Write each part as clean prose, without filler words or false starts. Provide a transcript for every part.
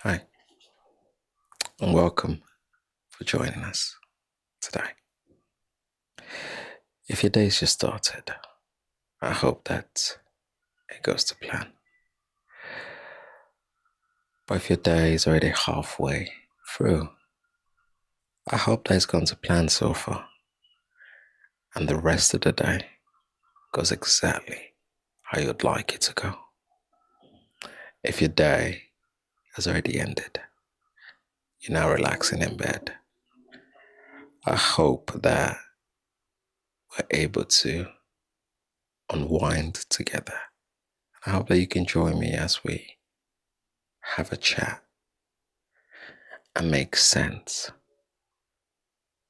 Hi, and welcome for joining us today. If your day's just started, I hope that it goes to plan. But if your day is already halfway through, I hope that it's gone to plan so far, and the rest of the day goes exactly how you'd like it to go. If your day has already ended, you're now relaxing in bed, I hope that we're able to unwind together. I hope that you can join me as we have a chat and make sense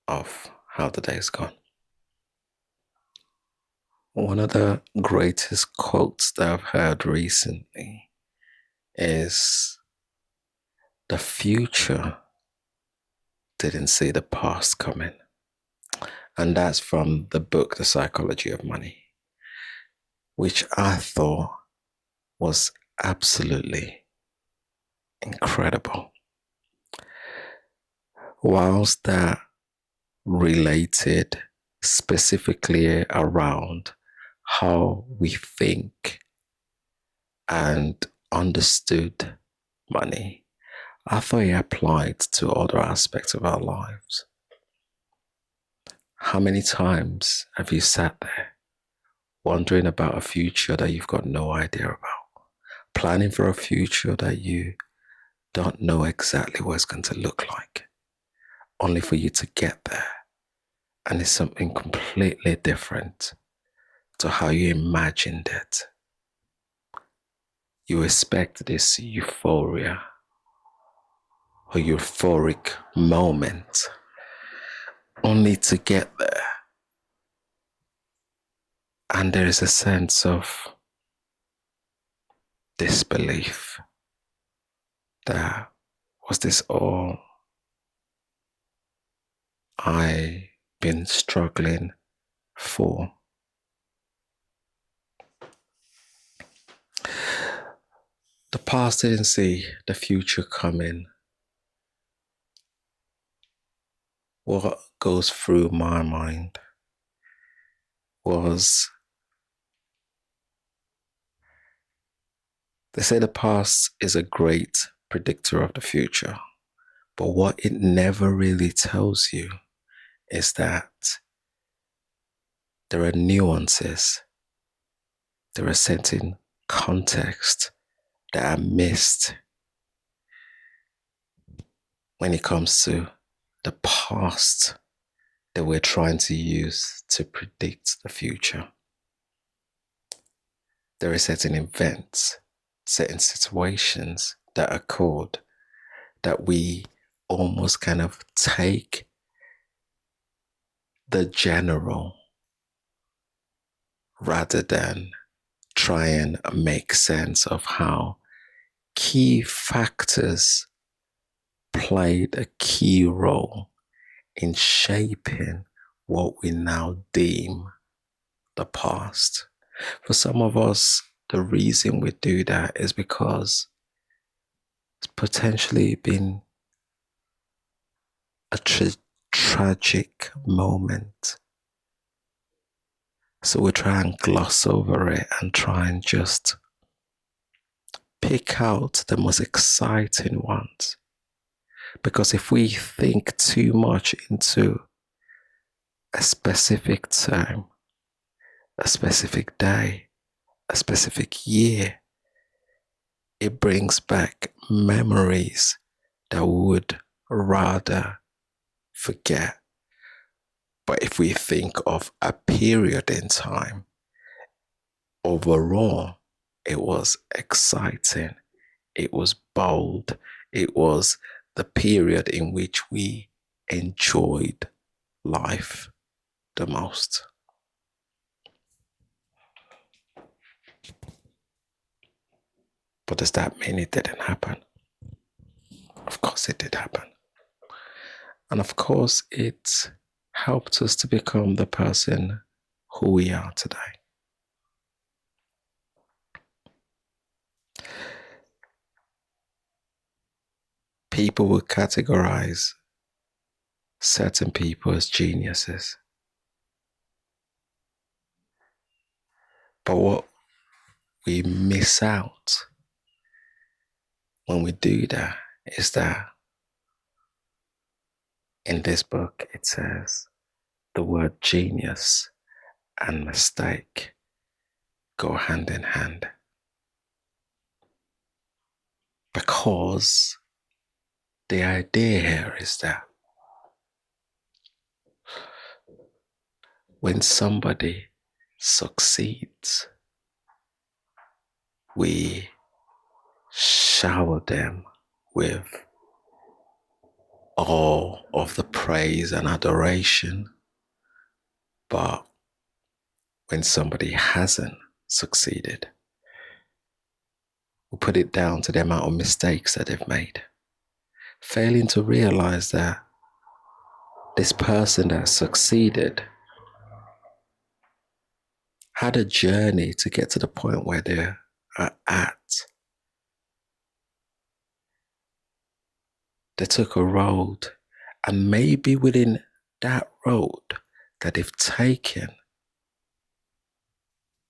of how the day's gone. One of the greatest quotes that I've heard recently is the future didn't see the past coming. And that's from the book, The Psychology of Money, which I thought was absolutely incredible. Whilst that related specifically around how we think and understood money, I thought it applied to other aspects of our lives. How many times have you sat there wondering about a future that you've got no idea about, planning for a future that you don't know exactly what it's going to look like, only for you to get there and it's something completely different to how you imagined it? You expect this euphoria or euphoric moment only to get there. And there is a sense of disbelief that was this all I been struggling for? The past didn't see the future coming. What goes through my mind was, they say the past is a great predictor of the future, but what it never really tells you is that there are nuances, there are certain contexts that are missed when it comes to the past that we're trying to use to predict the future. There are certain events, certain situations that occurred that we almost kind of take the general rather than try and make sense of how key factors played a key role in shaping what we now deem the past. For some of us, the reason we do that is because it's potentially been a tragic moment. So we try and gloss over it and try and just pick out the most exciting ones. Because if we think too much into a specific time, a specific day, a specific year, it brings back memories that we would rather forget. But if we think of a period in time, overall, it was exciting, it was bold, it was the period in which we enjoyed life the most. But does that mean it didn't happen? Of course, it did happen. And of course, it helped us to become the person who we are today. people will categorize certain people as geniuses. But what we miss out when we do that is that in this book it says the word genius and mistake go hand in hand. Because the idea here is that when somebody succeeds, we shower them with all of the praise and adoration. But when somebody hasn't succeeded, we put it down to the amount of mistakes that they've made, failing to realize that this person that succeeded had a journey to get to the point where they are at. They took a road, and maybe within that road that they've taken,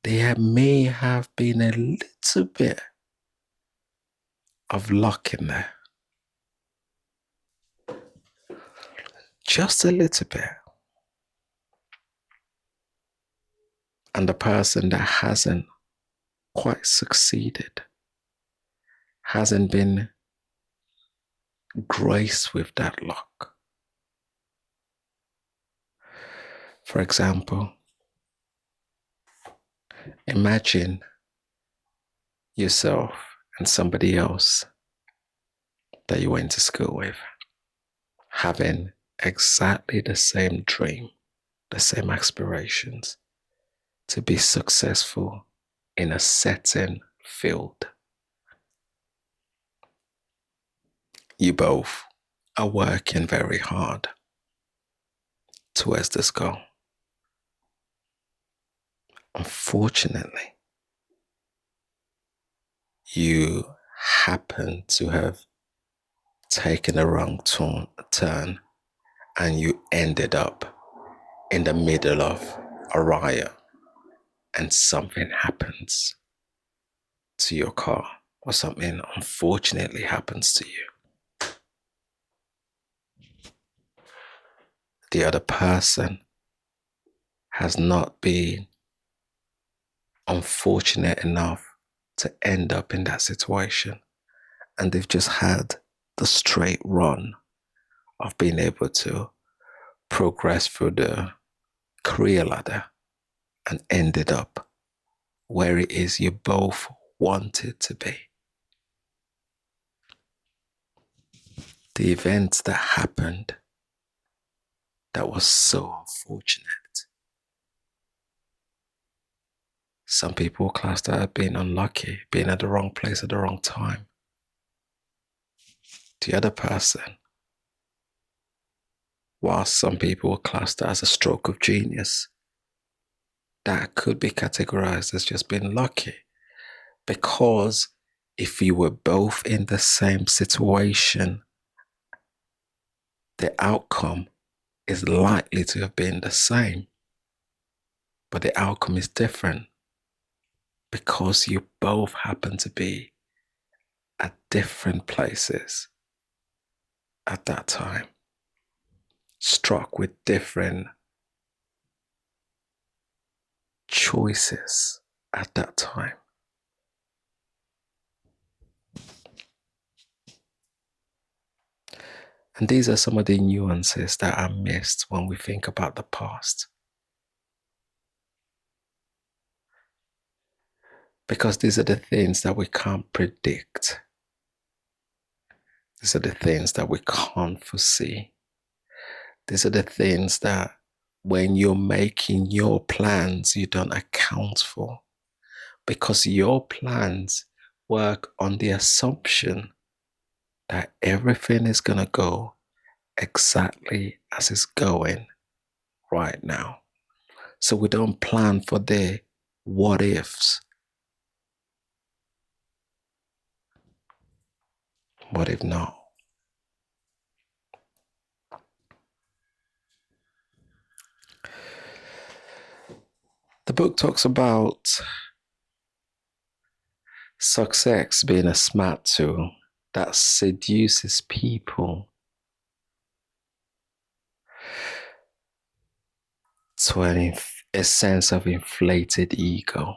there may have been a little bit of luck in there. Just a little bit. And the person that hasn't quite succeeded hasn't been graced with that luck. For example, imagine yourself and somebody else that you went to school with having exactly the same dream, the same aspirations to be successful in a certain field. You both are working very hard towards this goal. Unfortunately, you happen to have taken a wrong turn and you ended up in the middle of a riot and something happens to your car or something unfortunately happens to you. The other person has not been unfortunate enough to end up in that situation, and they've just had the straight run of being able to progress through the career ladder and ended up where it is you both wanted to be. The events that happened that was so unfortunate, some people class that as being unlucky, being at the wrong place at the wrong time. The other person, while some people will class that as a stroke of genius, that could be categorized as just being lucky. Because if you were both in the same situation, the outcome is likely to have been the same, but the outcome is different because you both happen to be at different places at that time, struck with different choices at that time. And these are some of the nuances that are missed when we think about the past. Because these are the things that we can't predict. These are the things that we can't foresee. These are the things that when you're making your plans, you don't account for. Because your plans work on the assumption that everything is going to go exactly as it's going right now. So we don't plan for the what ifs. What if not? book talks about success being a smart tool that seduces people to a sense of inflated ego.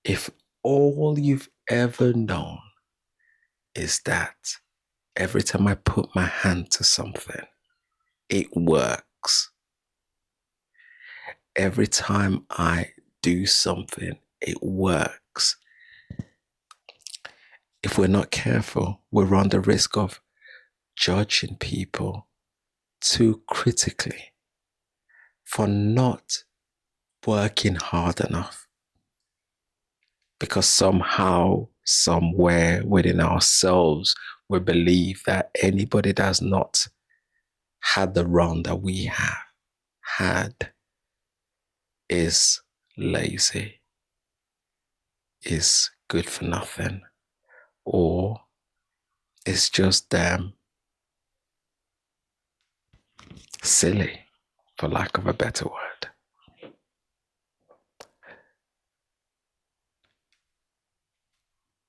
If all you've ever known is that every time I put my hand to something, it works. Every time I do something, it works. If we're not careful, we run the risk of judging people too critically for not working hard enough. Because somehow, somewhere within ourselves, we believe that anybody that's not had the run that we have had is lazy, is good for nothing, or is just damn silly, for lack of a better word.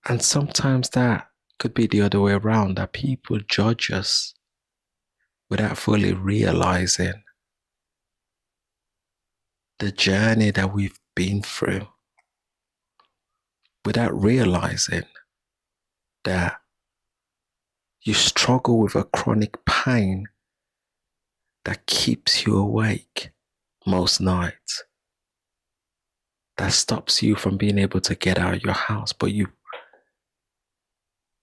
And sometimes that could be the other way around, that people judge us without fully realizing the journey that we've been through, without realizing that you struggle with a chronic pain that keeps you awake most nights, that stops you from being able to get out of your house, but you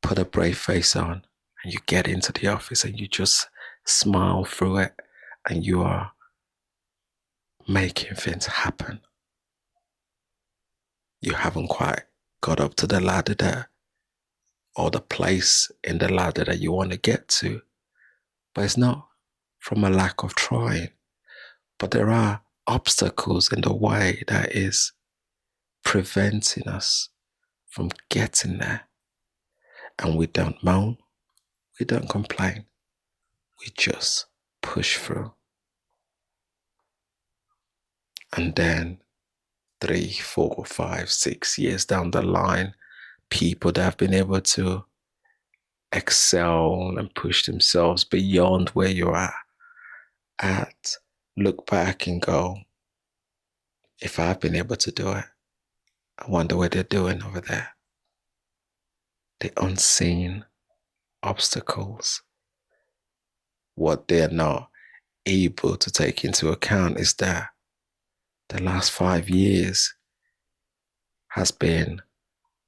put a brave face on and you get into the office and you just smile through it and you are making things happen. You haven't quite got up to the ladder that, or the place in the ladder that you want to get to, but it's not from a lack of trying, but there are obstacles in the way that is preventing us from getting there. And we don't moan, we don't complain, we just push through. And then 3, 4, 5, 6 years down the line, people that have been able to excel and push themselves beyond where you are at look back and go, if I've been able to do it, I wonder what they're doing over there. The unseen obstacles. What they're not able to take into account is that the last 5 years has been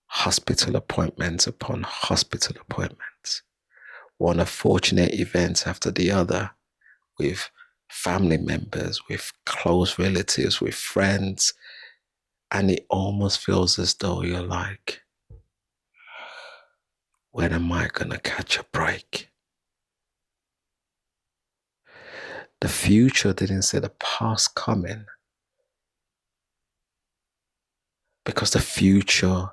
hospital appointments upon hospital appointments, one unfortunate event after the other, with family members, with close relatives, with friends, and it almost feels as though you're like, when am I gonna catch a break? The future didn't see the past coming, because the future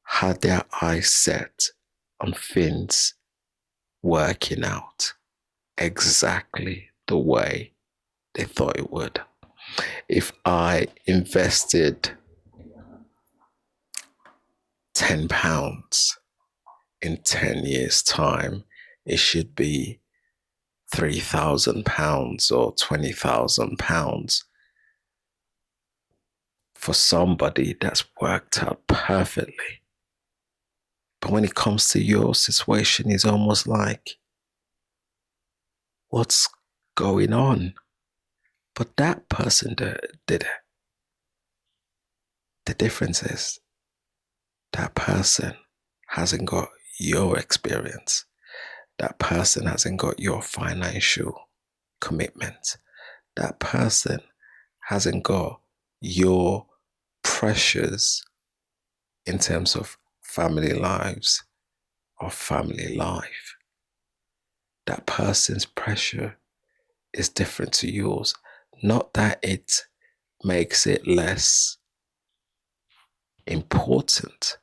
had their eyes set on things working out exactly the way they thought it would. If I invested £10 in 10 years' time, it should be £3,000 or £20,000 for somebody that's worked out perfectly. But when it comes to your situation, it's almost like, what's going on? But that person did it. The difference is that person hasn't got your experience. That person hasn't got your financial commitment. That person hasn't got your pressures in terms of family lives or family life. That person's pressure is different to yours. Not that it makes it less important,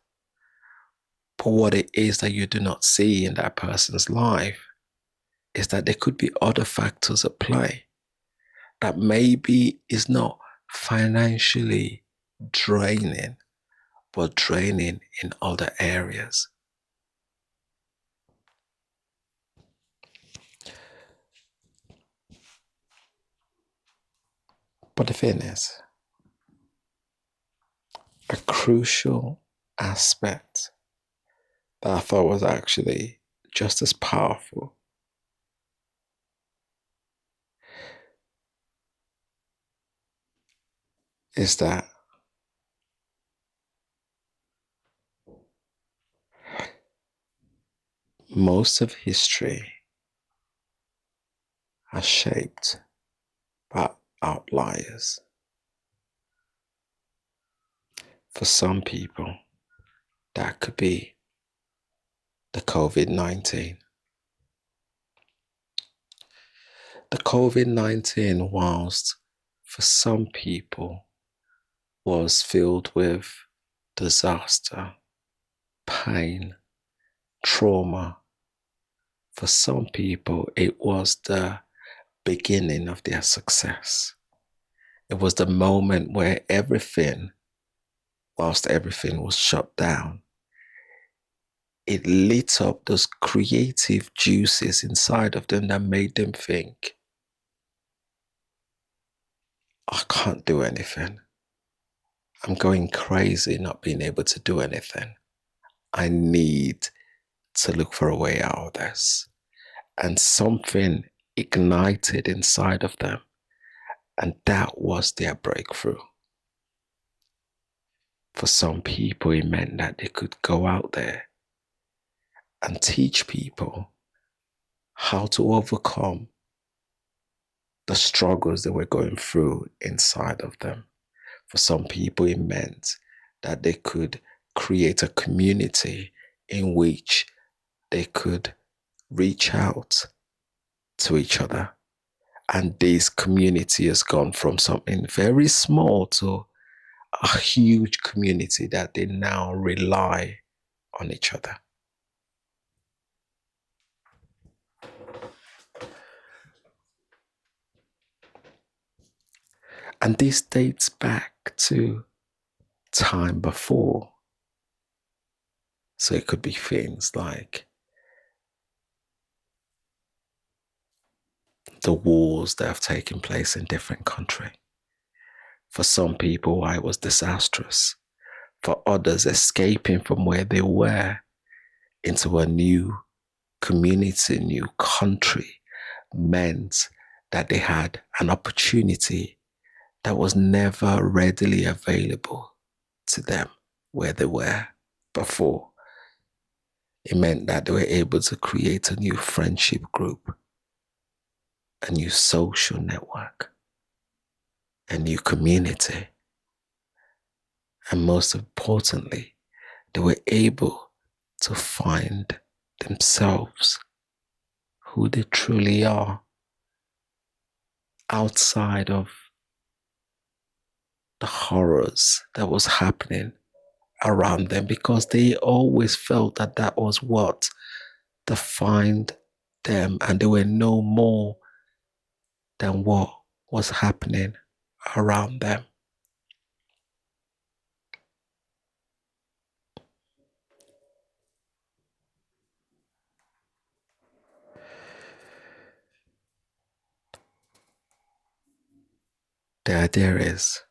but what it is that you do not see in that person's life is that there could be other factors at play that maybe is not financially draining, but draining in other areas. But the thing is, a crucial aspect that I thought was actually just as powerful is that most of history are shaped by outliers. For some people, that could be the COVID-19. The COVID-19, whilst for some people was filled with disaster, pain, trauma, for some people it was the beginning of their success. It was the moment where everything, whilst everything was shut down, it lit up those creative juices inside of them that made them think, I can't do anything. I'm going crazy not being able to do anything. I need to look for a way out of this. And something ignited inside of them. And that was their breakthrough. For some people, it meant that they could go out there and teach people how to overcome the struggles they were going through inside of them. For some people, it meant that they could create a community in which they could reach out to each other. And this community has gone from something very small to a huge community that they now rely on each other. And this dates back to time before. So it could be things like the wars that have taken place in different countries. For some people, why it was disastrous. For others, escaping from where they were into a new community, new country, meant that they had an opportunity that was never readily available to them where they were before. It meant that they were able to create a new friendship group, a new social network, a new community. And most importantly, they were able to find themselves, who they truly are, outside of the horrors that was happening around them, because they always felt that that was what defined them, and they were no more than what was happening around them. The idea is,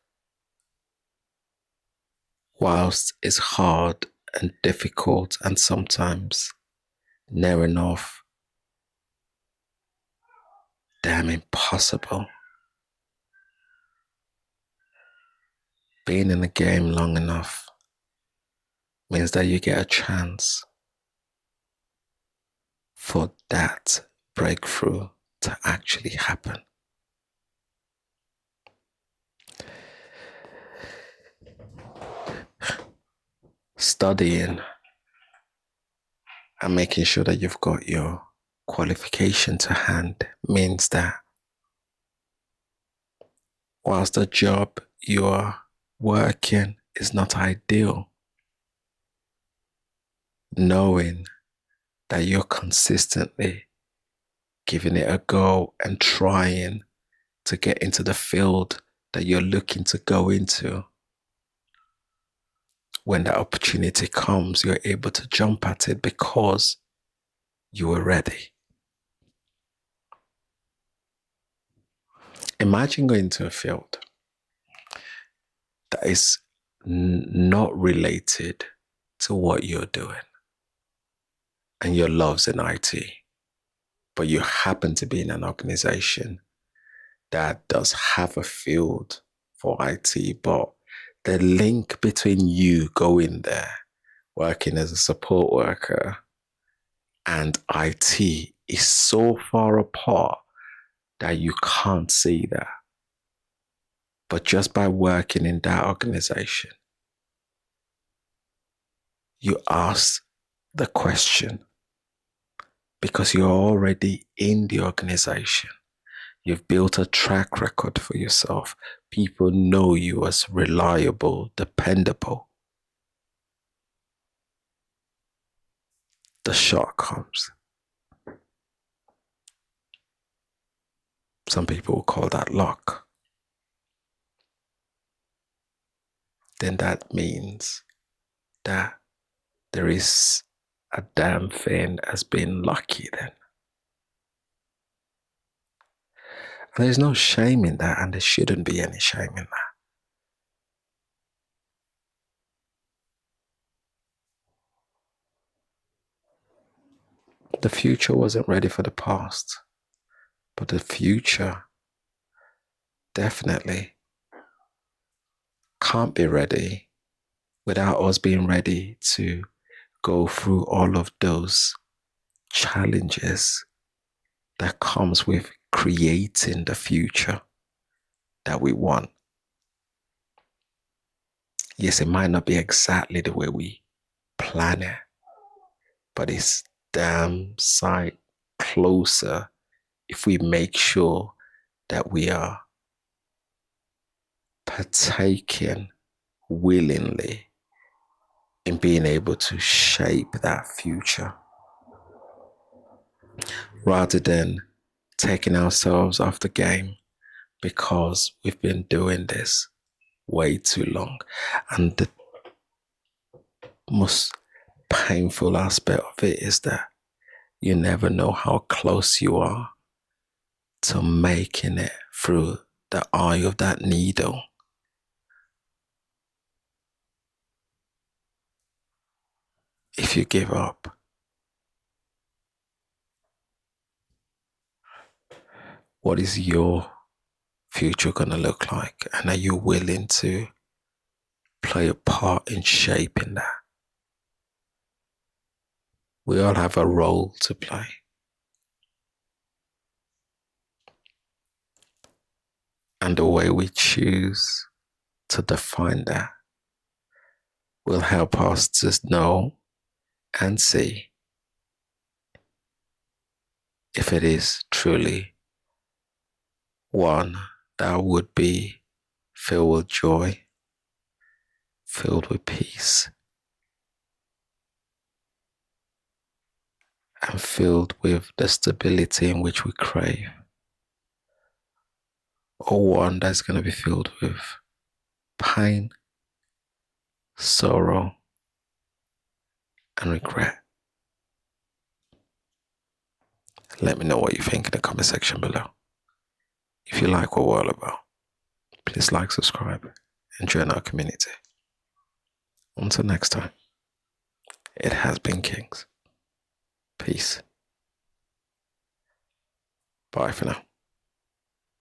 whilst it's hard and difficult and sometimes near enough damn impossible, being in the game long enough means that you get a chance for that breakthrough to actually happen. Studying and making sure that you've got your qualification to hand means that whilst the job you are working is not ideal, knowing that you're consistently giving it a go and trying to get into the field that you're looking to go into. When that opportunity comes, you're able to jump at it because you were ready. Imagine going to a field that is not related to what you're doing, and your love's in IT, but you happen to be in an organization that does have a field for IT, but the link between you going there, working as a support worker, and IT is so far apart that you can't see that. But just by working in that organization, you ask the question because you're already in the organization. You've built a track record for yourself. People know you as reliable, dependable. The shot comes. Some people will call that luck. Then that means that there is a damn thing as being lucky then. And there's no shame in that, and there shouldn't be any shame in that. The future wasn't ready for the past, but the future definitely can't be ready without us being ready to go through all of those challenges that comes with creating the future that we want. Yes, it might not be exactly the way we plan it, but it's damn sight closer if we make sure that we are partaking willingly in being able to shape that future rather than taking ourselves off the game because we've been doing this way too long. And the most painful aspect of it is that you never know how close you are to making it through the eye of that needle. If you give up, what is your future going to look like? And are you willing to play a part in shaping that? We all have a role to play. And the way we choose to define that will help us to know and see if it is truly one that would be filled with joy, filled with peace, and filled with the stability in which we crave, or one that's going to be filled with pain, sorrow, and regret. Let me know what you think in the comment section below. If you like what we're all about, please like, subscribe, and join our community. Until next time, it has been Kings. Peace. Bye for now.